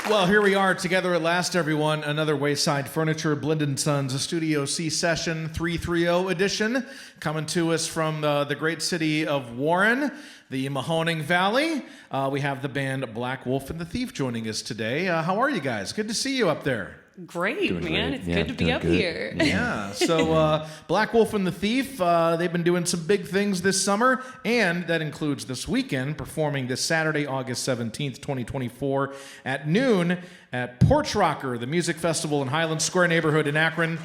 Well, here we are together at last, everyone. Another Wayside Furniture Blendon Sons Studio C Session 330 edition, coming to us from the great city of Warren, the Mahoning Valley. We have the band Black Wolf and the Thief joining us today. How are you guys? Good to see you up there. Great, doing man. great. It's Yeah, good to be doing up good. here. Yeah, so Black Wolf and the Thief, they've been doing some big things this summer, and that includes this weekend, performing this Saturday, August 17th, 2024, at noon at Porch Rocker, the music festival in Highland Square neighborhood in Akron,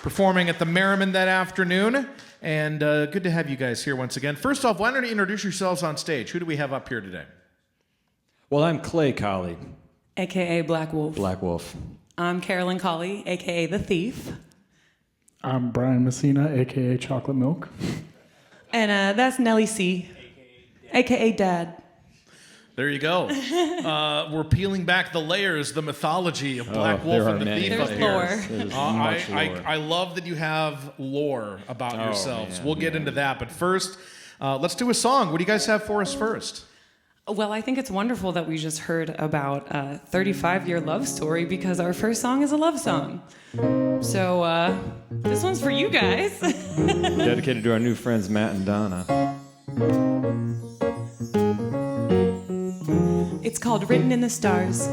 performing at the Merriman that afternoon. And good to have you guys here once again. First off, why don't you introduce yourselves on stage? Who do we have up here today? Well, I'm Clay Colley, AKA Black Wolf. Black Wolf. I'm Carolyn Colley, AKA The Thief. I'm Brian Messina, a.k.a. Chocolate Milk. And that's Nellie C, AKA Dad. There you go. We're peeling back the layers, the mythology of Black Wolf and the Thief up There's here. lore. There's much lore. I love that you have lore about yourselves. man, We'll get into that. But first, let's do a song. What do you guys have for us first? Well, I think it's wonderful that we just heard about a 35-year love story because our first song is a love song. So this one's for you guys. Dedicated to our new friends Matt and Donna. It's called Written in the Stars.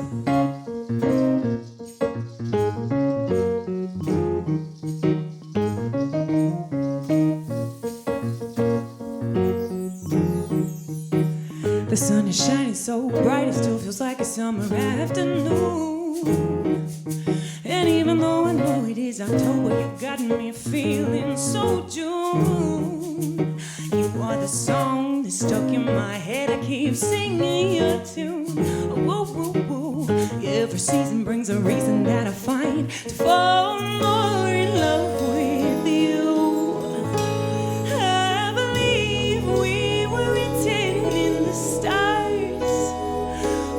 The sun is shining so bright, it still feels like a summer afternoon. And even though I know it is October, you got me feeling so June. You are the song that's stuck in my head, I keep singing your tune. Woo, woo, woo. Every season brings a reason that I find to fall more in love with you. I believe we were written in the stars.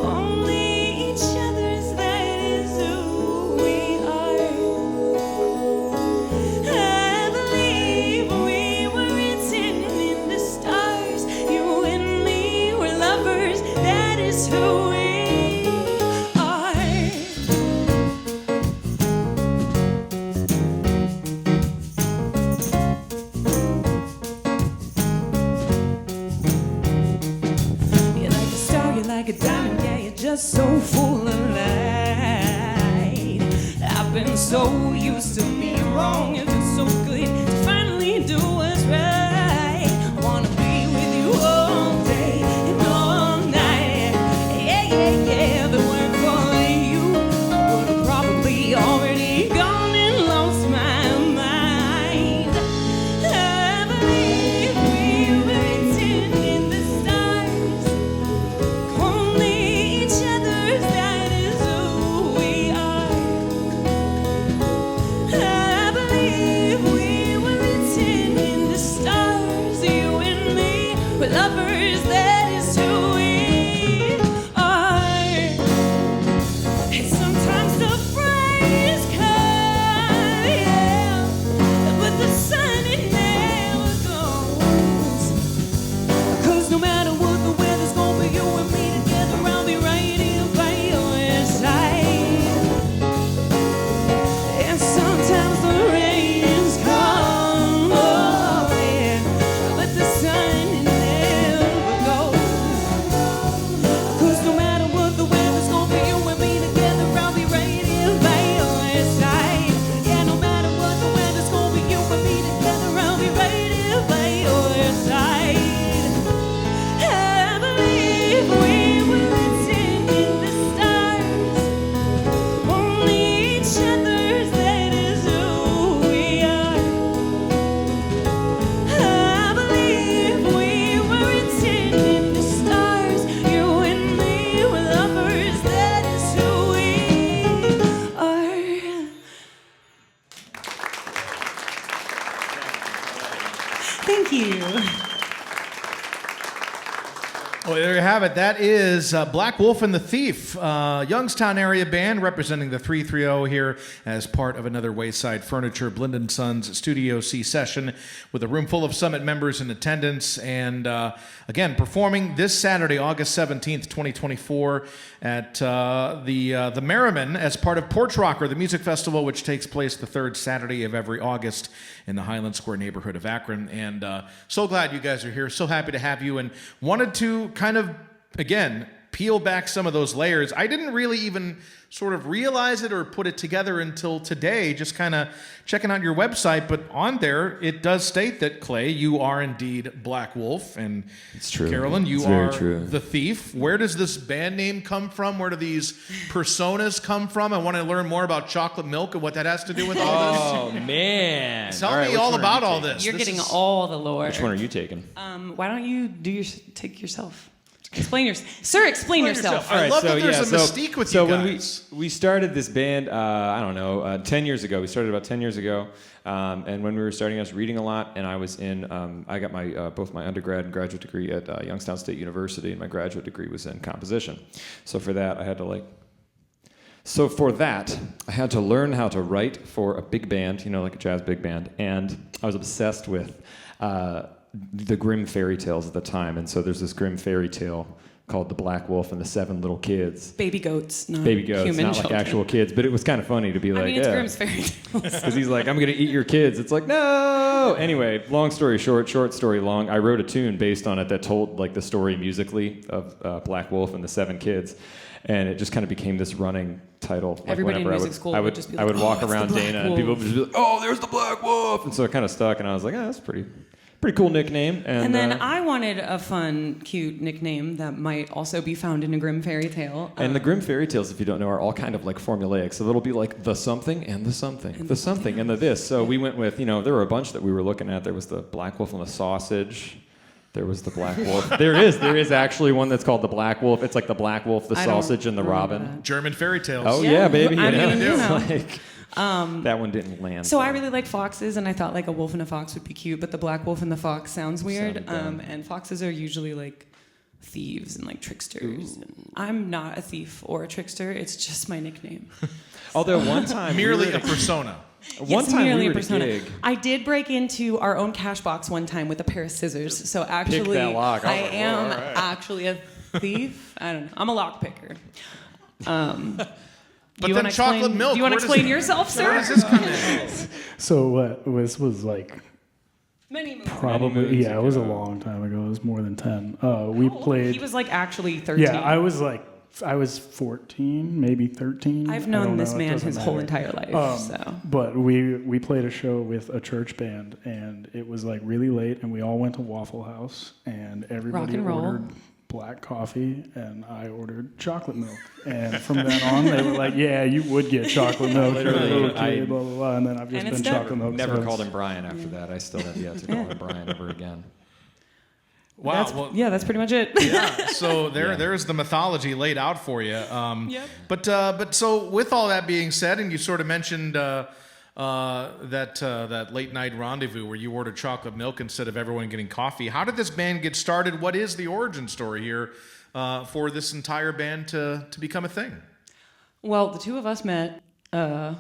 Only each other's, that is who we are. I believe we were written in the stars. You and me were lovers, that is who we are. You're like a star, you're like a diamond, yeah, you're just so full of light. I've been so used to being wrong, and it's so good to finally do what's right. I wanna be with you all day and all night. Yeah, yeah, yeah, the word for you would have probably already gone and lost my mind. I believe we were written in the stars. Only each other's, that is who we are. I Well, there you have it. That is Black Wolf and the Thief, Youngstown area band representing the 330 here as part of another Wayside Furniture Blind & Sons Studio C session with a room full of Summit members in attendance. And again, performing this Saturday, August 17th, 2024 at the Merriman as part of Porch Rocker, the music festival, which takes place the third Saturday of every August in the Highland Square neighborhood of Akron. And so glad you guys are here. So happy to have you, and wanted to kind of, again, peel back some of those layers. I didn't really even sort of realize it or put it together until today, just kind of checking out your website. But on there, it does state that, Clay, you are indeed Black Wolf, and It's true. Carolyn, you It's very are true. the Thief. Where does this band name come from? Where do these personas come from? I want to learn more about chocolate milk and what that has to do with all this. Oh, man. Tell right, me which all one are about you all taking? this. You're This getting is- all the lore. Which one are you taking? Why don't you take yourself? Explain yourself. Sir, explain yourself. I love that there's a so, mystique with so you when guys. we started this band, I don't know, 10 years ago. We started about 10 years ago, and when we were starting, I was reading a lot, and I was in. I got my both my undergrad and graduate degree at Youngstown State University, and my graduate degree was in composition. So for that, I had to learn how to write for a big band, like a jazz big band, and I was obsessed with the Grimm fairy tales at the time. And so there's this Grimm fairy tale called The Black Wolf and the Seven Little Kids. Baby goats, not Baby goats, human not children. like actual kids, but it was kind of funny to be like, I mean, it's yeah. Grimm's fairy tales. Because he's like, I'm going to eat your kids. It's like, no! Anyway, long story short story long, I wrote a tune based on it that told like the story musically of Black Wolf and the Seven Kids. And it just kind of became this running title. Like Everybody in whenever music school I would would, just be I would like, walk "Oh, it's the around Black Dana and Wolf." people would just be like, oh, there's the Black Wolf! And so it kind of stuck, and I was like, that's pretty cool nickname. And then I wanted a fun, cute nickname that might also be found in a Grimm fairy tale. And the Grimm fairy tales, if you don't know, are all kind of like formulaic. So it'll be like the something and the something, the something and the this. So we went with, there were a bunch that we were looking at. There was the Black Wolf and the Sausage. There was the Black Wolf. There is actually one that's called the Black Wolf. It's like the Black Wolf, the I don't Sausage, and the remember Robin. that. German fairy tales. Oh Yeah, yeah, baby. I yeah. mean, It's like, that one didn't land. So I really like foxes, and I thought like a wolf and a fox would be cute, but the black wolf and the fox sounds weird. Sounded dumb. And foxes are usually like thieves and like tricksters. And I'm not a thief or a trickster. It's just my nickname. Although one time Merely we were a persona. one Yes, time merely we a were at a persona. gig. I did break into our own cash box one time with a pair of scissors. So actually, that lock. I was like, am all right. actually a thief. I don't know. I'm a lock picker. But do you then wanna chocolate explain, milk. Do you want to where does- explain yourself, Where sir? does this come in? So what was like Many moons. probably moons it was a ago. long time ago. It was more than 10. We How old? played. He was like actually 13. Yeah, I was 14, maybe 13. I've I known don't this know, it man doesn't his whole matter. entire life. So But we played a show with a church band, and it was like really late, and we all went to Waffle House, and everybody and roll. ordered black coffee, and I ordered chocolate milk. And from then on, they were like, "Yeah, you would get chocolate milk." Literally, okay, I- blah blah blah. And then I've just And it's been never- chocolate milk. Never since. called him Brian after that. I still have yet to call him Brian ever again. Wow. that's, Well, that's pretty much it. yeah. So Yeah. there's the mythology laid out for you. Yep. But so with all that being said, and you sort of mentioned that late night rendezvous where you ordered chocolate milk instead of everyone getting coffee. How did this band get started? What is the origin story here for this entire band to become a thing? Well, the two of us met at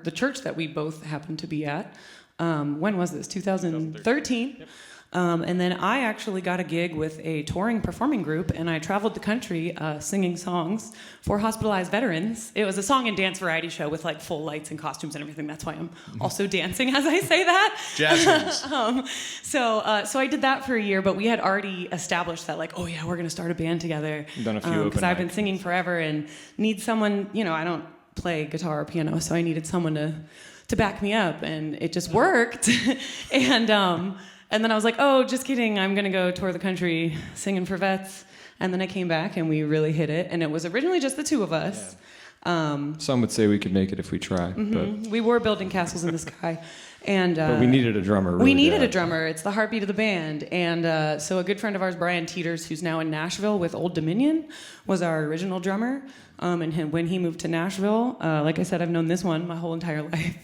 the church that we both happened to be at. When was this? 2013. Yep. And then I actually got a gig with a touring performing group, and I traveled the country singing songs for hospitalized veterans. It was a song and dance variety show with like full lights and costumes and everything. That's why I'm also dancing as I say that. Jazz hands. So I did that for a year, but we had already established that, like, oh yeah, we're gonna start a band together. Done a few open because I've been mics. singing forever and need someone. I don't play guitar or piano, so I needed someone to back me up, and it just worked. And then I was like, oh, just kidding. I'm gonna go tour the country singing for vets. And then I came back and we really hit it. And it was originally just the two of us. Some would say we could make it if we try, We were building castles in the sky. but we needed a drummer. Really we needed bad. a drummer. It's the heartbeat of the band. And so a good friend of ours, Brian Teeters, who's now in Nashville with Old Dominion, was our original drummer. When he moved to Nashville, like I said, I've known this one my whole entire life.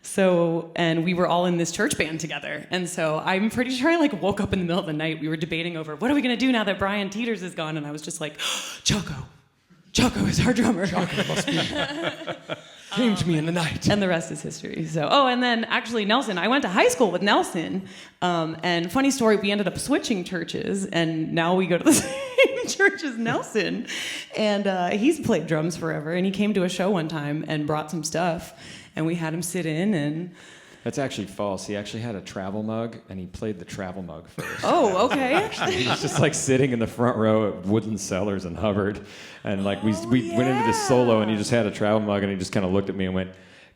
So, and we were all in this church band together. And so I'm pretty sure I like woke up in the middle of the night. We were debating over what are we going to do now that Brian Teeters is gone? And I was just like, Choco is our drummer. Choco must be. Came to me in the night. And the rest is history. So, and then actually Nelson, I went to high school with Nelson. And funny story, we ended up switching churches, and now we go to the same church as Nelson. And he's played drums forever, and he came to a show one time and brought some stuff, and we had him sit in and... That's actually false. He actually had a travel mug, and he played the travel mug first. Oh, okay. He was just like sitting in the front row at Woodland Cellars in Hubbard, and like we went into this solo, and he just had a travel mug, and he just kind of looked at me and went,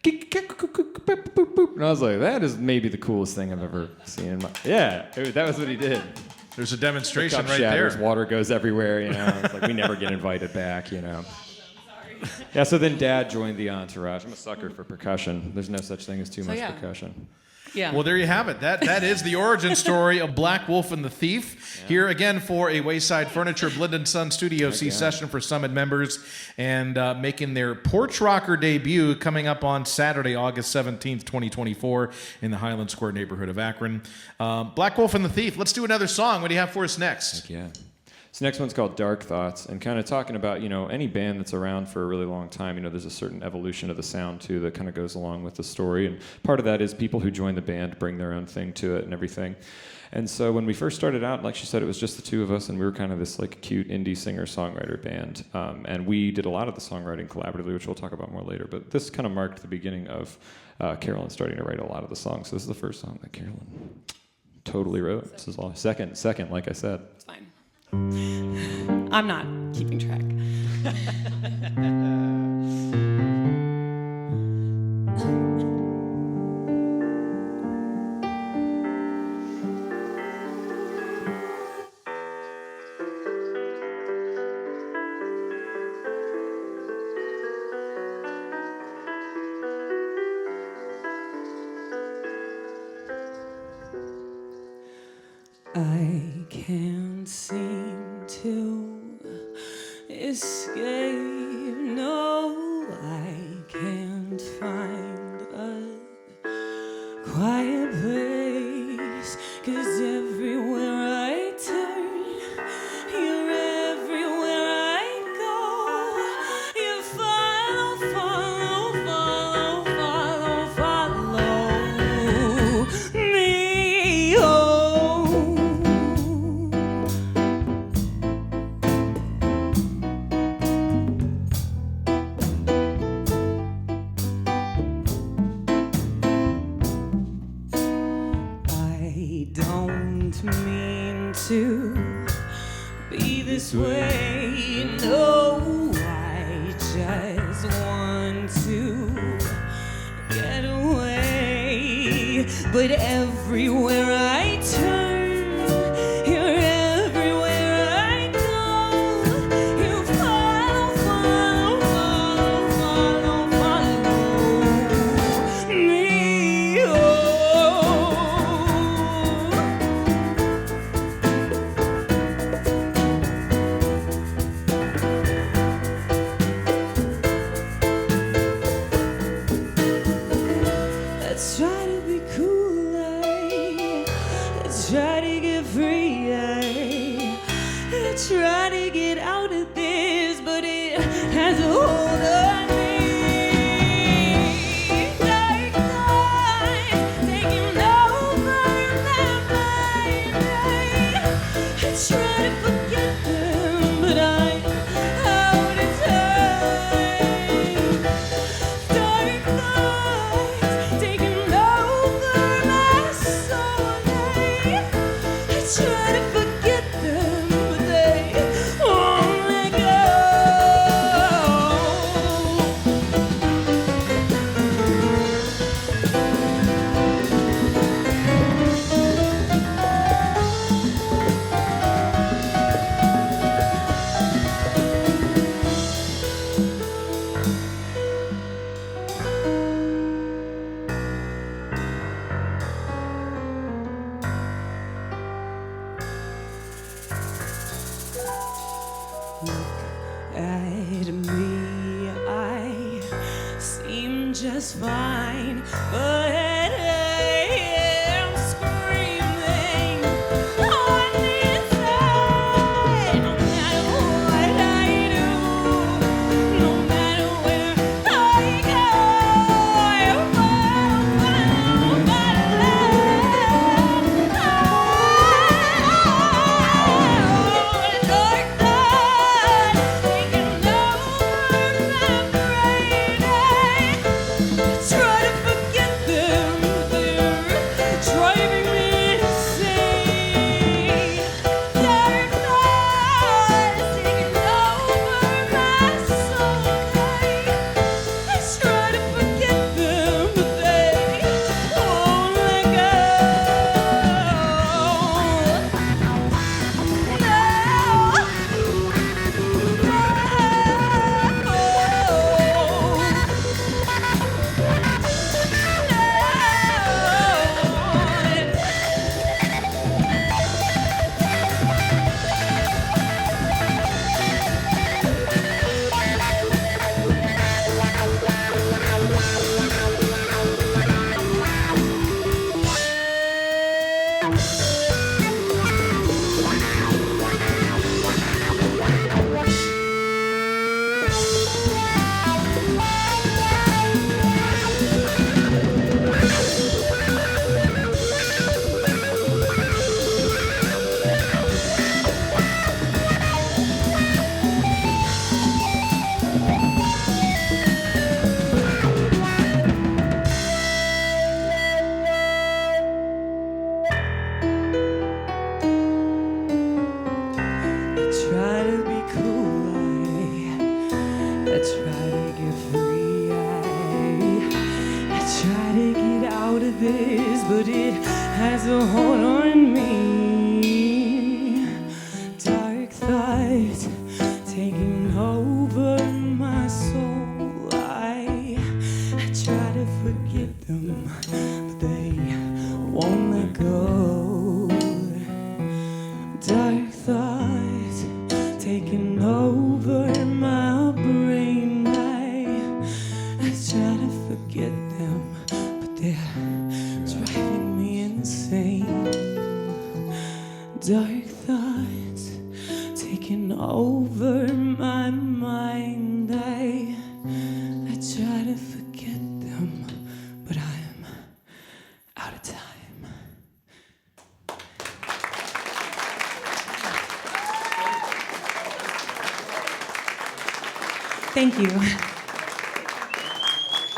and I was like, that is maybe the coolest thing I've ever seen in my... Yeah, that was what he did. There's a demonstration the cup right shatters, there. Water goes everywhere, you know. It's like we never get invited back, you know. Yeah, so then Dad joined the entourage. I'm a sucker for percussion. There's no such thing as too much percussion. Yeah. Well, there you have it. That is the origin story of Black Wolf and the Thief. Yeah. Here again for a Wayside Furniture Blended Sun Studio C session for Summit members, and making their porch rocker debut coming up on Saturday, August 17th, 2024 in the Highland Square neighborhood of Akron. Black Wolf and the Thief. Let's do another song. What do you have for us next? Heck yeah. This next one's called Dark Thoughts, and kind of talking about, you know, any band that's around for a really long time, you know, there's a certain evolution of the sound, too, that kind of goes along with the story, and part of that is people who join the band bring their own thing to it and everything. And so when we first started out, like she said, it was just the two of us, and we were kind of this, like, cute indie singer-songwriter band, and we did a lot of the songwriting collaboratively, which we'll talk about more later, but this kind of marked the beginning of Carolyn starting to write a lot of the songs. So this is the first song that Carolyn totally wrote. This is all second, like I said. It's fine. I'm not keeping track. I can't seem to escape. No, I can't find a quiet place, 'cause everywhere I turn, you're everywhere I go. You follow me home. I don't mean to be this way, no, I just want to get away, but everywhere I turn, you're everywhere I go. You follow me home. Let's try to be cool, let's try to get free, let's try to get out of this, but it has a hold on me. Dark thoughts taking over my mind. I try to forget them, but I'm out of time. Dark thoughts taking over my soul. I try to forget them, but they won't let go. Look at me, I seem just fine, but I'm screaming on the inside. No matter what I do, no matter where I go, I'm found by love. Dark thoughts taking over my brain. I try to forget them, but they're driving me insane. Dark thoughts taking over my soul. I try to forget them, but they won't let go. Try to be cool, I try to get free, I try to get out of this, but it has a hold on me. Dark thoughts taking over my soul. I try to forget them, but they won't let go. Dark thoughts taking over my brain. I try to forget them, but they're driving me insane. Dark thoughts taking over my mind. I try to forget them, but I'm out of time. Thank you.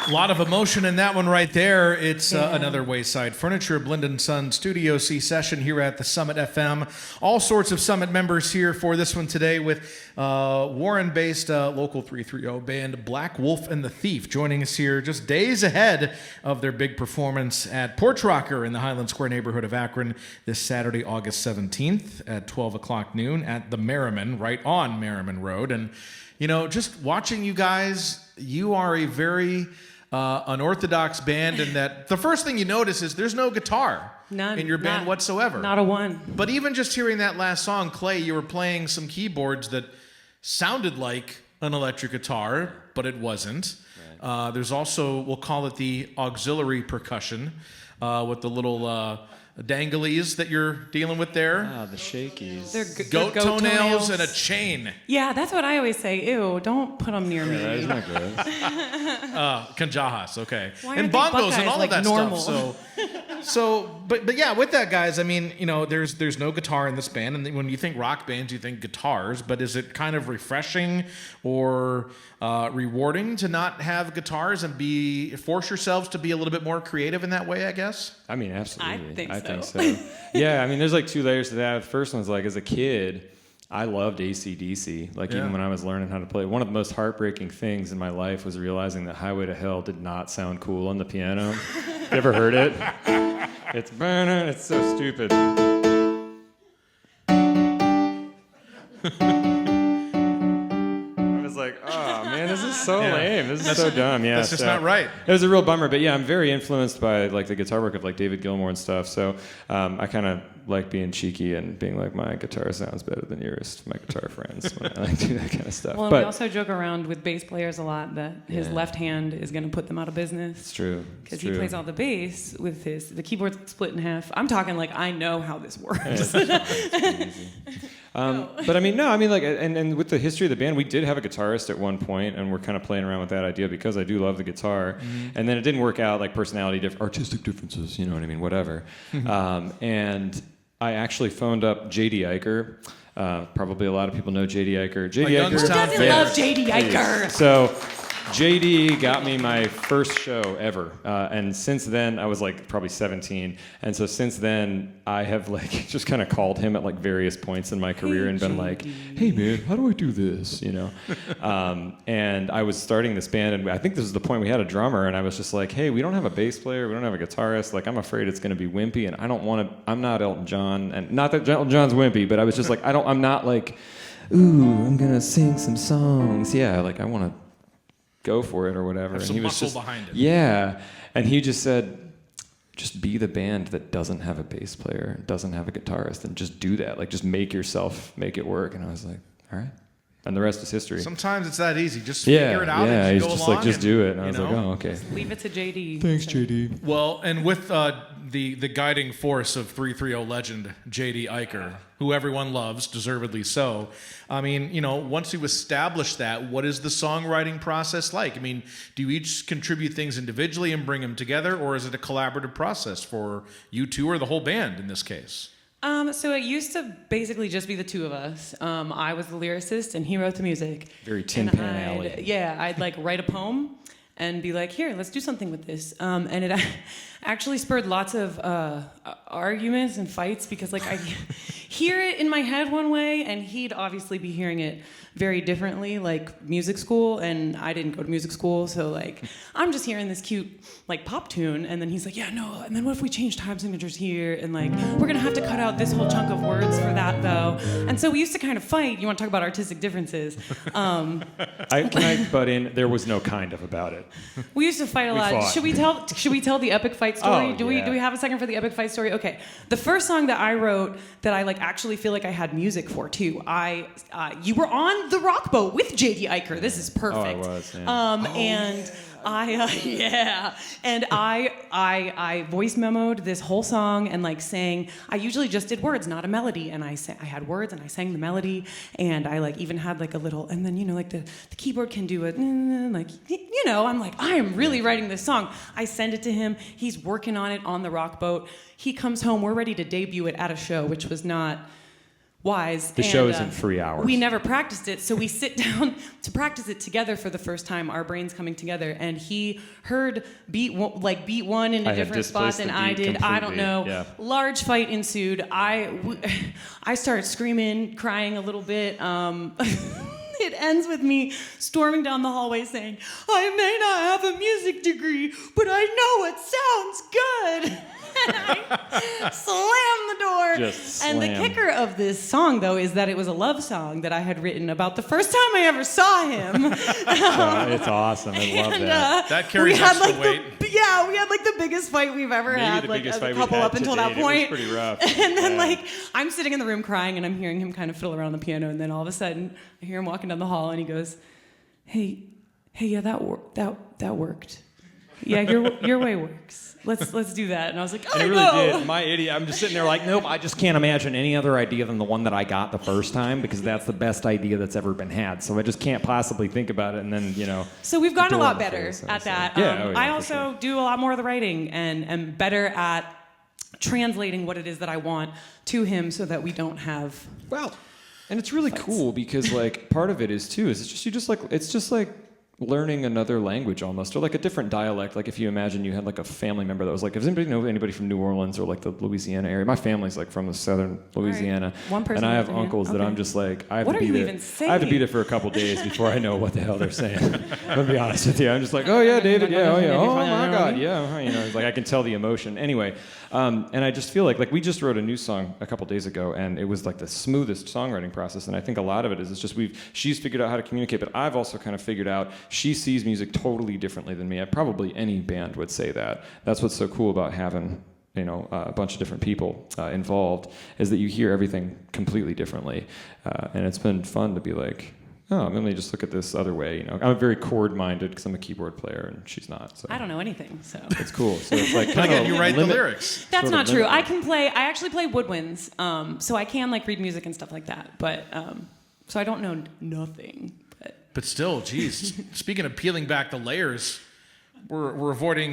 A lot of emotion in that one right there. It's another Wayside Furniture Blend & Son Studio C session here at the Summit FM. All sorts of Summit members here for this one today with Warren-based local 330 band Black Wolf and the Thief joining us here just days ahead of their big performance at Porch Rocker in the Highland Square neighborhood of Akron this Saturday, August 17th at 12 o'clock noon at the Merriman, right on Merriman Road. And, you know, just watching you guys, you are a very unorthodox band in that the first thing you notice is there's no guitar in your band whatsoever. Not a one. But even just hearing that last song, Clay, you were playing some keyboards that sounded like an electric guitar, but it wasn't. Right. There's also, we'll call it the auxiliary percussion with the little danglies that you're dealing with there. Ah, the shakies. They're goat toenails and a chain. Yeah, that's what I always say. Ew, don't put them near me. That is not good. Conjajas, okay. Why And aren't they bongos and all Buckeyes of that like normal? stuff. But yeah, with that, guys, I mean, you know, there's no guitar in this band, and when you think rock bands, you think guitars. But is it kind of refreshing or rewarding to not have guitars and force yourselves to be a little bit more creative in that way? I guess. I mean, absolutely. I think so. Yeah, I mean, there's like two layers to that. The first one's like, as a kid, I loved AC/DC. Like, even when I was learning how to play, one of the most heartbreaking things in my life was realizing that Highway to Hell did not sound cool on the piano. You ever heard it? It's burning. It's so stupid. I was like, oh man, this is so Yeah. lame. This is so dumb. Yeah, That's just not right. It was a real bummer, but yeah, I'm very influenced by like the guitar work of like David Gilmour and stuff. So I kind of like being cheeky and being like, my guitar sounds better than yours to my guitar friends when I like do that kind of stuff. Well, but we also joke around with bass players a lot that his left hand is going to put them out of business. it's true. Because he plays all the bass with the keyboard's split in half. I'm talking like I know how this works. But I mean, no, I mean, like, and with the history of the band, we did have a guitarist at one point, and we're kind of playing around with that idea because I do love the guitar. And then it didn't work out, like personality, artistic differences, you know what I mean, whatever. And I actually phoned up J.D. Iker. Probably a lot of people know J.D. Iker. J.D. Iker. Who doesn't love J.D. Iker? So JD got me my first show ever, and since then I was like probably 17, and so since then I have like just kind of called him at like various points in my career and been like, hey man, how do I do this, you know? And I was starting this band, and I think this was the point we had a drummer, and I was just like, hey, we don't have a bass player, we don't have a guitarist, like I'm afraid it's going to be wimpy, and I don't want to, I'm not Elton John, and not that Elton John's wimpy, but I was just like, I'm not like, ooh, I'm gonna sing some songs, yeah, like I want to go for it or whatever. Have and some he was muscle just behind it. Yeah, and he just said, just be the band that doesn't have a bass player, doesn't have a guitarist, and just do that. Like, just make yourself make it work. And I was like, all right. And the rest is history. Sometimes it's that easy. Just figure it out as you he's go just along. like, just do it. And I you was like, know? oh, okay. Leave it to JD. Thanks, JD. Well, and with the guiding force of 330 legend J.D. Iker, who everyone loves, deservedly so. I mean, you know, once you establish that, what is the songwriting process like? I mean, do you each contribute things individually and bring them together, or is it a collaborative process for you two or the whole band in this case? So it used to basically just be the two of us. I was the lyricist and he wrote the music. Very Tin And Pan Alley. Yeah, I'd like write a poem and be like, here, let's do something with this. And it actually spurred lots of arguments and fights because like I hear it in my head one way and he'd obviously be hearing it very differently, like music school, and I didn't go to music school, so like I'm just hearing this cute like pop tune, and then he's like, yeah, no, and then what if we change time signatures here, and like we're gonna have to cut out this whole chunk of words for that though, and so we used to kind of fight. You want to talk about artistic differences? Can I butt in? There was no kind of about it. We used to fight a lot. fought. Should we tell the epic fight story? Oh, do yeah. we have a second for the epic fight story? Okay. The first song that I wrote that I like actually feel like I had music for too. You were on the Rock Boat with J.D. Iker. This is perfect. Oh, I was, yeah. And I voice memoed this whole song and like sang. I usually just did words, not a melody, and I had words and I sang the melody, and I like even had like a little, and then you know like the keyboard can do it, like you know I'm like I am really writing this song. I send it to him. He's working on it on the Rock Boat. He comes home. We're ready to debut it at a show, which was not wise. The show is in 3 hours. We never practiced it, so we sit down to practice it together for the first time, our brains coming together, and he heard beat one in a different spot than I did. I don't know. Yeah. Large fight ensued. I started screaming, crying a little bit. It ends with me storming down the hallway saying, I may not have a music degree, but I know it sounds good. And I slammed the door. Just and the slam. kicker of this song, though, is that it was a love song that I had written about the first time I ever saw him. It's awesome. I love that. That carries extra weight. we had like the biggest fight we've ever had, the like biggest as a fight couple we've had up until to that date. point. It was pretty rough. And then Yeah. like I'm sitting in the room crying, and I'm hearing him kind of fiddle around the piano, and then all of a sudden I hear him walking down the hall, and he goes, "Hey, yeah, that worked. Yeah, your way works. Let's do that." And I was like, And it really did. My idiot. I'm just sitting there like, nope, I just can't imagine any other idea than the one that I got the first time because that's the best idea that's ever been had. So I just can't possibly think about it. And then, you know. So we've gotten a door lot in the better face, I at was that. like, yeah, I for also sure. do a lot more of the writing and am better at translating what it is that I want to him so that we don't have. Well, and it's really cool because like part of it is too is it's just like learning another language almost, or like a different dialect. Like if you imagine you had like a family member that was like, does anybody know anybody from New Orleans or like the Louisiana area? My family's like from the southern Louisiana. Right. One person and I have raised their hand. uncles that Okay. I'm just like, I have What to are be you there. even I have to be saying? there for a couple days before I know what the hell they're saying. I'm gonna be honest with you. I'm just like, oh yeah, David, yeah, oh yeah, oh my God, yeah, you know, it's like I can tell the emotion. Anyway, and I just feel like we just wrote a new song a couple days ago, and it was like the smoothest songwriting process. And I think a lot of it is it's just she's figured out how to communicate, but I've also kind of figured out she sees music totally differently than me. Probably any band would say that. That's what's so cool about having a bunch of different people involved, is that you hear everything completely differently. And it's been fun to be like, oh, let me just look at this other way. I'm very chord-minded because I'm a keyboard player and she's not. So I don't know anything, so. it's cool. So it's like But again, you write the lyrics. That's not true. I actually play woodwinds, so I can like read music and stuff like that. But so I don't know nothing. But still, geez, speaking of peeling back the layers, we're avoiding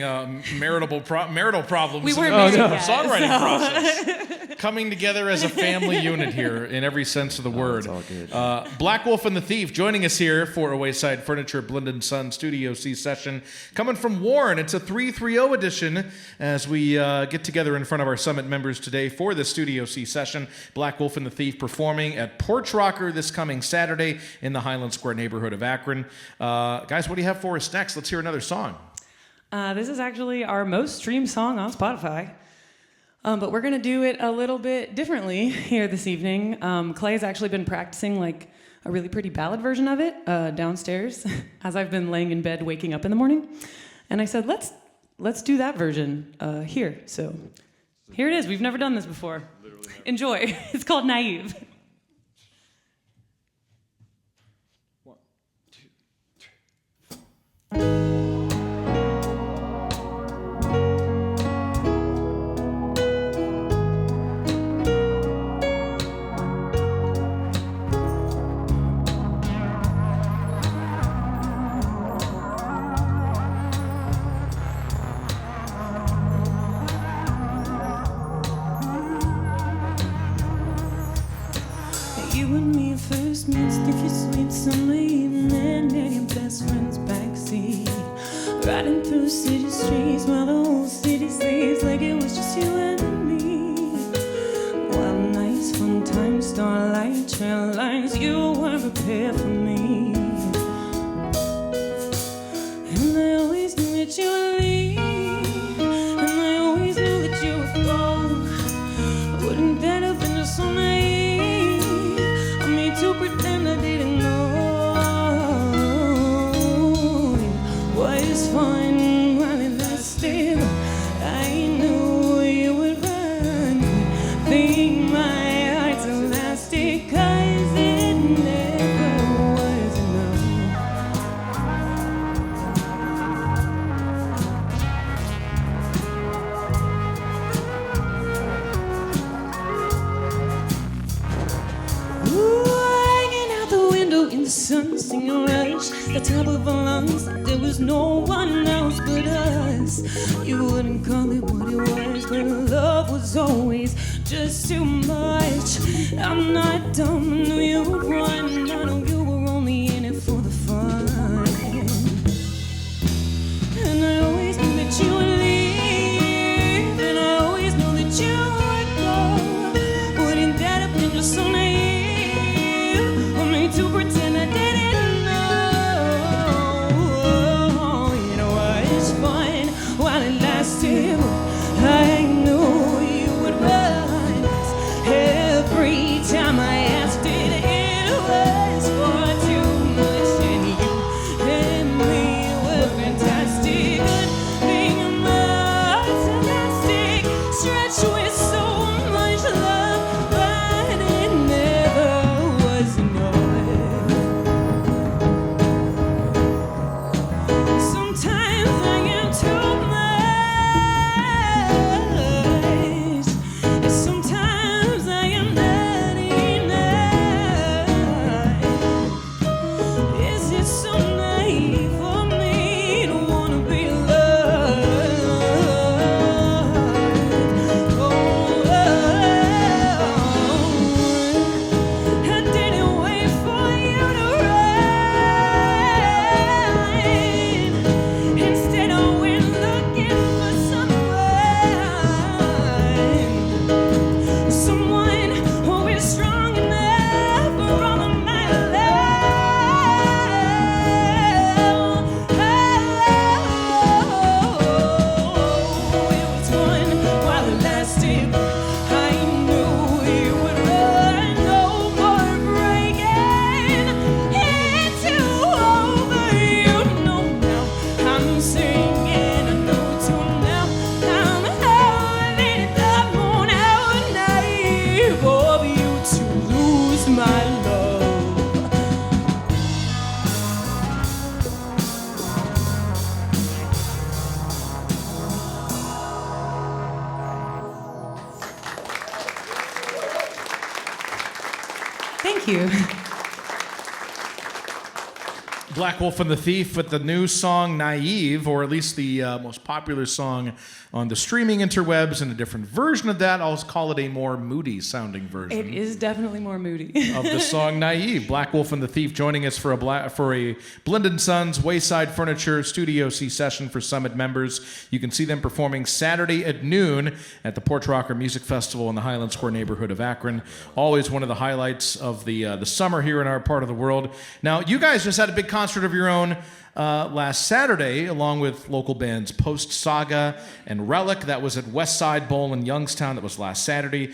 marital problems We in weren't the married yet, songwriting so. process. Coming together as a family unit here in every sense of the word. It's all good. Black Wolf and the Thief joining us here for a Wayside Furniture Blend & Son Studio C session. Coming from Warren, it's a 330 edition as we get together in front of our Summit members today for the Studio C session. Black Wolf and the Thief performing at Porch Rocker this coming Saturday in the Highland Square neighborhood of Akron. Guys, what do you have for us next? Let's hear another song. This is actually our most streamed song on Spotify. But we're going to do it a little bit differently here this evening. Clay's actually been practicing like a really pretty ballad version of it downstairs as I've been laying in bed waking up in the morning. And I said, let's do that version here. So here it is. We've never done this before. Enjoy. It's called Naive. 1, 2, 3. You and me first meet, sticky sweet summer evening in your best friend's backseat, riding through city streets while the whole city sleeps like it was just you and me. Wild nights, fun times, starlight, trail lines, you weren't prepared for me. And I always knew that you would leave, and I always knew that you would go. Wouldn't that have been just so naive? To pretend I didn't know it was fun while it lasted. I knew you would run, think my heart's elastic, 'cause it never was enough. Ooh. In the sun, singing rush, the top of our lungs, like there was no one else but us. You wouldn't call it what it was, but love was always just too much. I'm not dumb, I knew you would run, I know you were only in it for the fun. And I always knew that you would leave, and I always knew that you would go. Wouldn't that have been just so naive? To pretend I didn't know it was fun while it lasted. I knew you would run every time I asked it. It was fun. brave of you to lose my love. Thank you. Black Wolf and the Thief with the new song Naive, or at least the most popular song on the streaming interwebs, and a different version of that. I'll call it a more moody sounding version. It is definitely more moody. Of the song Naive. Black Wolf and the Thief joining us for a Blend & Sons Wayside Furniture Studio C session for Summit members. You can see them performing Saturday at noon at the Porch Rocker Music Festival in the Highland Square neighborhood of Akron. Always one of the highlights of the summer here in our part of the world. Now, you guys just had a big concert of your own last Saturday, along with local bands Post Saga and Relic. That was at West Side Bowl in Youngstown. That was last Saturday.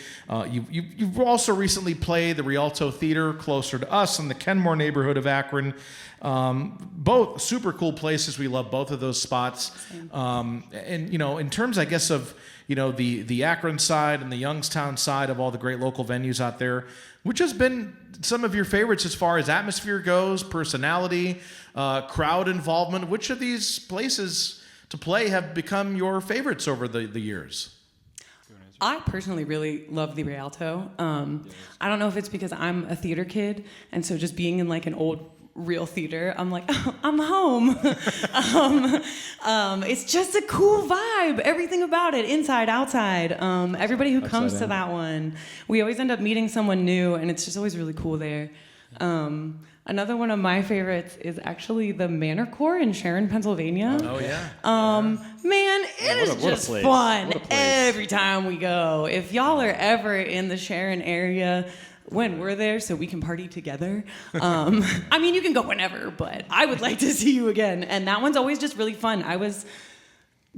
You've also recently played the Rialto Theater closer to us in the Kenmore neighborhood of Akron. Both super cool places. We love both of those spots. And you know, in terms, I guess, of the Akron side and the Youngstown side of all the great local venues out there, which has been some of your favorites as far as atmosphere goes, personality, crowd involvement? Which of these places to play have become your favorites over the years? I personally really love the Rialto. I don't know if it's because I'm a theater kid, and so just being in like an old real theater, I'm like, oh, I'm home. It's just a cool vibe. Everything about it, inside, outside. Everybody who comes to that one, we always end up meeting someone new, and it's just always really cool there. Another one of my favorites is actually the Manor Corps in Sharon, Pennsylvania. Oh, yeah. Man, it is just fun every time we go. If y'all are ever in the Sharon area when we're there so we can party together. I mean, you can go whenever, but I would like to see you again. And that one's always just really fun. I was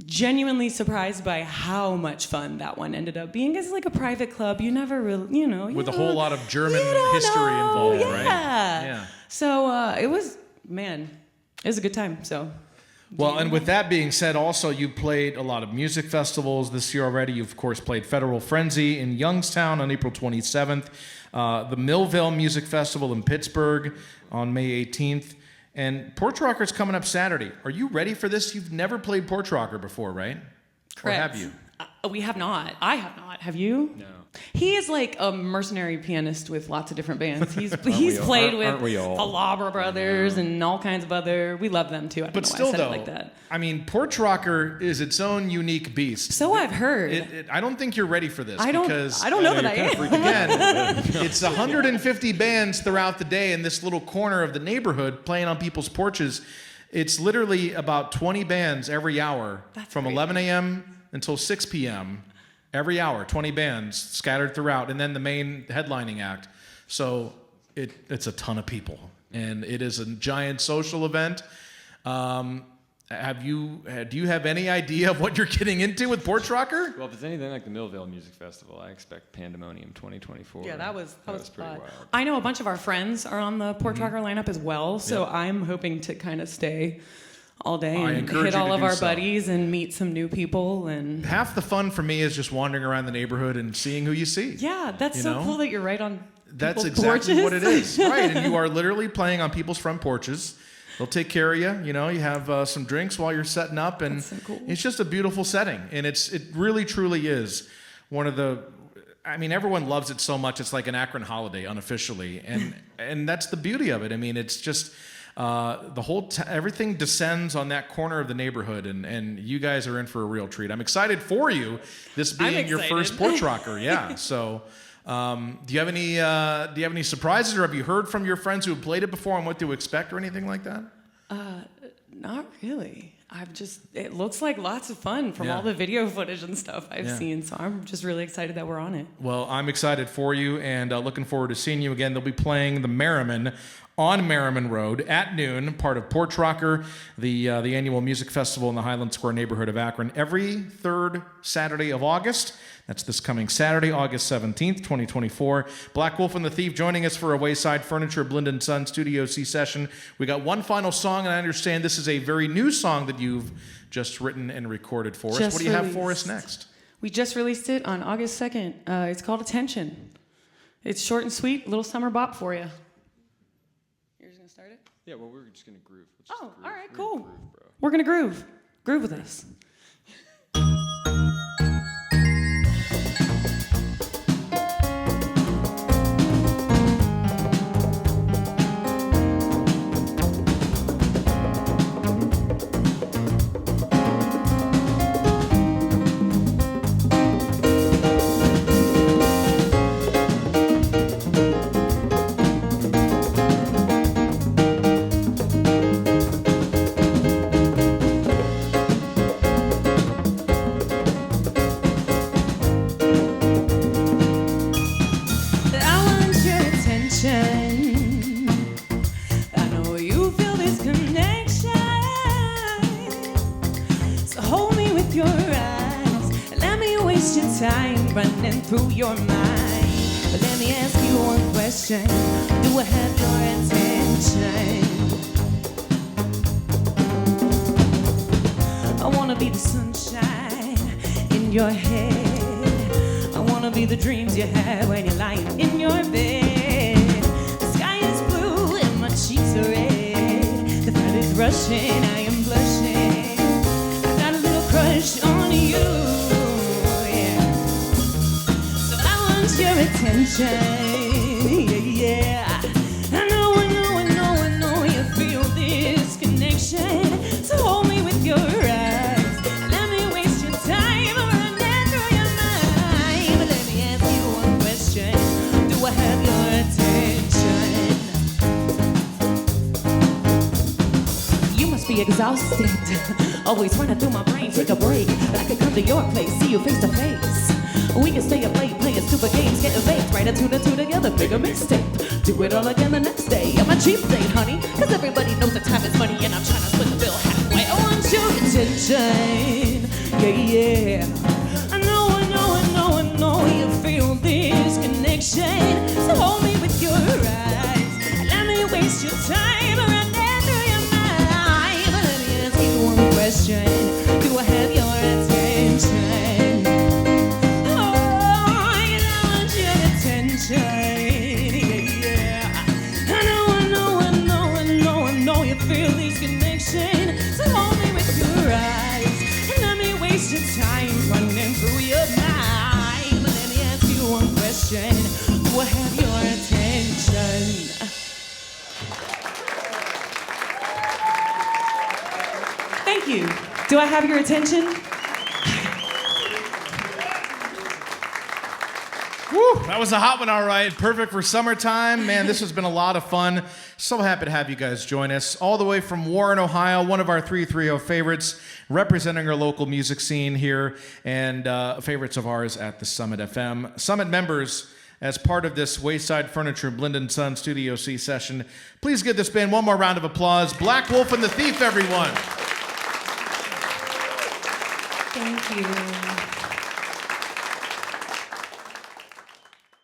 genuinely surprised by how much fun that one ended up being. It's like a private club. You never really, with a whole lot of German history involved, right? Yeah. So it was a good time. So. Well, and with that being said, also you played a lot of music festivals this year already. You've, of course, played Federal Frenzy in Youngstown on April 27th, the Millville Music Festival in Pittsburgh on May 18th, and Porch Rocker's coming up Saturday. Are you ready for this? You've never played Porch Rocker before, right? Correct. Or have you? We have not. I have not. Have you? No. He is like a mercenary pianist with lots of different bands. He's played with the Labra Brothers and all kinds of other. We love them too. I don't know why I said it like that. I mean, Porch Rocker is its own unique beast. So I've heard. I don't think you're ready for this. I don't know that I am. Again, it's 150 bands throughout the day in this little corner of the neighborhood playing on people's porches. It's literally about 20 bands every hour from 11 a.m. until 6 p.m. Every hour, 20 bands scattered throughout, and then the main headlining act. So it's a ton of people, and it is a giant social event. Do you have any idea of what you're getting into with Porch Rocker? Well, if it's anything like the Millville Music Festival, I expect Pandemonium 2024. Yeah, that was pretty wild. I know a bunch of our friends are on the Porch Rocker lineup as well, so I'm hoping to kind of stay all day and hit all of our buddies and meet some new people. And half the fun for me is just wandering around the neighborhood and seeing who you see. Yeah, that's so cool that you're right on That's people's exactly porches. what it is. Right, and you are literally playing on people's front porches. They'll take care of you. You have some drinks while you're setting up, and so cool. It's just a beautiful setting. And it really, truly is one of the. I mean, everyone loves it so much. It's like an Akron holiday unofficially, and that's the beauty of it. I mean, it's just. The whole everything descends on that corner of the neighborhood, and you guys are in for a real treat. I'm excited for you, this being your first Porch Rocker. Yeah. So, do you have any surprises, or have you heard from your friends who have played it before on what to expect or anything like that? Not really. It looks like lots of fun from all the video footage and stuff I've seen. So I'm just really excited that we're on it. Well, I'm excited for you, and looking forward to seeing you again. They'll be playing the Merriman on Merriman Road at noon, part of Porch Rocker, the annual music festival in the Highland Square neighborhood of Akron, every third Saturday of August. That's this coming Saturday, August 17th, 2024. Black Wolf and the Thief joining us for a Wayside Furniture Blend & Son Studio C session. We got one final song, and I understand this is a very new song that you've just written and recorded for us. What do you have for us next? We just released it on August 2nd. It's called Attention. It's short and sweet, little summer bop for you. You're just gonna start it? Yeah, well, we're just gonna groove. Oh, all right, cool. We're gonna groove. Groove with us. Time running through your mind. But let me ask you one question. Do I have your attention? I wanna be the sunshine in your head. I wanna be the dreams you have when you're lying in your bed. The sky is blue and my cheeks are red. The blood is rushing, I am blushing. I got a little crush on you. Your attention, yeah. I know you feel this connection. So hold me with your eyes. Let me waste your time running through your mind. But let me ask you one question. Do I have your attention? You must be exhausted. Always running through my brain, take a break. I could come to your place, see you face to face. We can stay up late playing stupid games, getting baked, write a two to two together, bigger mixtape. Do it all again the next day on my cheap date, honey. Cause everybody knows that time is money and I'm trying to split the bill halfway. I want your attention, yeah. I know you feel this connection. So hold me with your eyes. Let me waste your time running through your mind. But let me ask you one question. Do I have your attention? Yeah. I know you feel these connections. So hold me with your eyes and let me waste your time running through your mind. But let me ask you one question. Do I have your attention? Thank you. Do I have your attention? Woo, that was a hot one, all right. Perfect for summertime. Man, this has been a lot of fun. So happy to have you guys join us. All the way from Warren, Ohio, one of our 330 favorites, representing our local music scene here, and favorites of ours at the Summit FM. Summit members, as part of this Wayside Furniture Blind & Son Studio C session, please give this band one more round of applause. Black Wolf and the Thief, everyone. Thank you.